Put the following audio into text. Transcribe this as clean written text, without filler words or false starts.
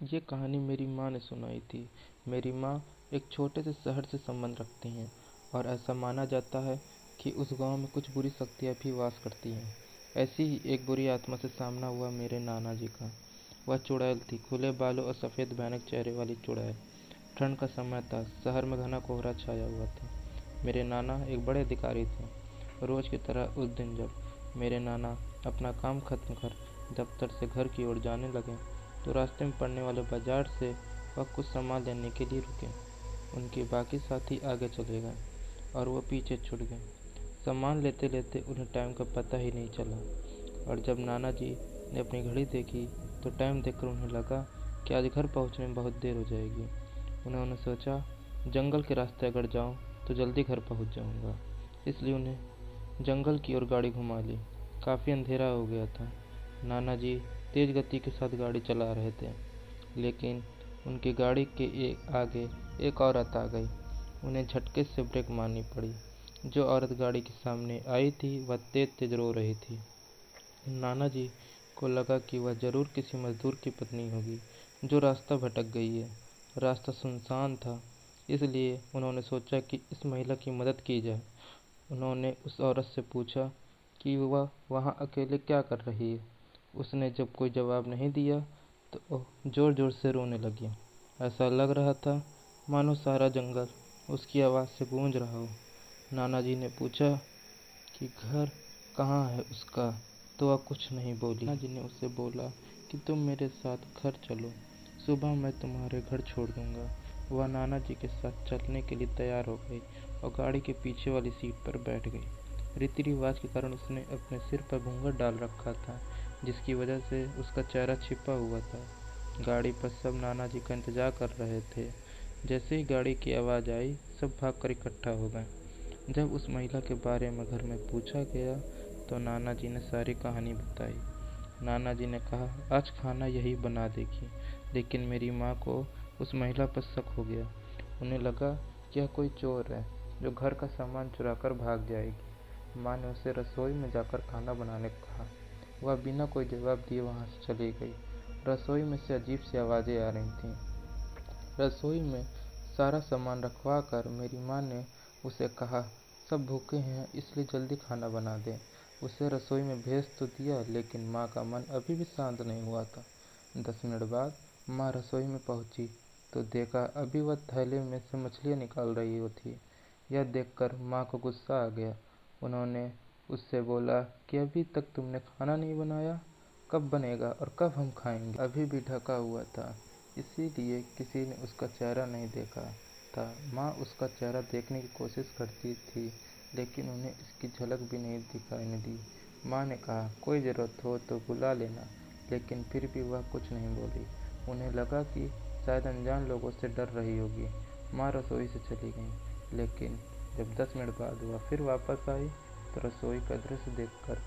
ये कहानी मेरी माँ ने सुनाई थी। मेरी माँ एक छोटे से शहर से संबंध रखती हैं और ऐसा माना जाता है कि उस गांव में कुछ बुरी शक्तियाँ भी वास करती हैं। ऐसी ही एक बुरी आत्मा से सामना हुआ मेरे नाना जी का। वह चुड़ैल थी, खुले बालों और सफ़ेद भयानक चेहरे वाली चुड़ैल। ठंड का समय था, शहर में घना कोहरा छाया हुआ था। मेरे नाना एक बड़े अधिकारी थे। रोज की तरह उस दिन जब मेरे नाना अपना काम खत्म कर दफ्तर से घर की ओर जाने लगे तो रास्ते में पड़ने वाले बाजार से वह कुछ सामान लेने के लिए रुके। उनके बाकी साथी आगे चले गए और वो पीछे छूट गए। सामान लेते लेते उन्हें टाइम का पता ही नहीं चला और जब नाना जी ने अपनी घड़ी देखी तो टाइम देखकर उन्हें लगा कि आज घर पहुंचने में बहुत देर हो जाएगी। उन्होंने सोचा, जंगल के रास्ते अगर जाऊं तो जल्दी घर पहुंच जाऊंगा। इसलिए उन्हें जंगल की ओर गाड़ी घुमा ली। काफ़ी अंधेरा हो गया था। नाना जी तेज गति के साथ गाड़ी चला रहे थे, लेकिन उनकी गाड़ी के आगे एक औरत आ गई। उन्हें झटके से ब्रेक मारनी पड़ी। जो औरत गाड़ी के सामने आई थी वह तेज तेज रो रही थी। नाना जी को लगा कि वह जरूर किसी मजदूर की पत्नी होगी जो रास्ता भटक गई है। रास्ता सुनसान था, इसलिए उन्होंने सोचा कि इस महिला की मदद की जाए। उन्होंने उस औरत से पूछा कि वह वहाँ अकेले क्या कर रही है। उसने जब कोई जवाब नहीं दिया तो वह जोर जोर से रोने लगी। ऐसा लग रहा था मानो सारा जंगल उसकी आवाज़ से गूंज रहा हो। नाना जी ने पूछा कि घर कहाँ है उसका, तो वह कुछ नहीं बोली। नाना जी ने उससे बोला कि तुम मेरे साथ घर चलो, सुबह मैं तुम्हारे घर छोड़ दूंगा। वह नाना जी के साथ चलने के लिए तैयार हो गई और गाड़ी के पीछे वाली सीट पर बैठ गई। रीति रिवाज के कारण उसने अपने सिर पर घूंघट डाल रखा था, जिसकी वजह से उसका चेहरा छिपा हुआ था। गाड़ी पर सब नाना जी का इंतजार कर रहे थे। जैसे ही गाड़ी की आवाज़ आई, सब भागकर इकट्ठा हो गए। जब उस महिला के बारे में घर में पूछा गया तो नाना जी ने सारी कहानी बताई। नाना जी ने कहा, आज खाना यही बना देगी। लेकिन मेरी माँ को उस महिला पर शक हो गया। उन्हें लगा कि यह कोई चोर है जो घर का सामान चुरा कर भाग जाएगी। माँ ने उसे रसोई में जाकर खाना बनाने को कहा। वह बिना कोई जवाब दिए वहाँ से चली गई। रसोई में से अजीब सी आवाज़ें आ रही थीं। रसोई में सारा सामान रखवा कर मेरी माँ ने उसे कहा, सब भूखे हैं इसलिए जल्दी खाना बना दें। उसे रसोई में भेज तो दिया, लेकिन माँ का मन अभी भी शांत नहीं हुआ था। 10 मिनट बाद माँ रसोई में पहुंची तो देखा अभी वह थैले में से मछलियाँ निकाल रही थी। यह देखकर माँ को गुस्सा आ गया। उन्होंने उससे बोला कि अभी तक तुमने खाना नहीं बनाया, कब बनेगा और कब हम खाएंगे। अभी भी ढका हुआ था, इसीलिए किसी ने उसका चेहरा नहीं देखा था। माँ उसका चेहरा देखने की कोशिश करती थी, लेकिन उन्हें इसकी झलक भी नहीं दिखाई दी। माँ ने कहा, कोई ज़रूरत हो तो बुला लेना, लेकिन फिर भी वह कुछ नहीं बोली। उन्हें लगा कि शायद अनजान लोगों से डर रही होगी। माँ रसोई से चली गई, लेकिन जब 10 मिनट बाद वह फिर वापस आई तो रसोई का दृश्य देखकर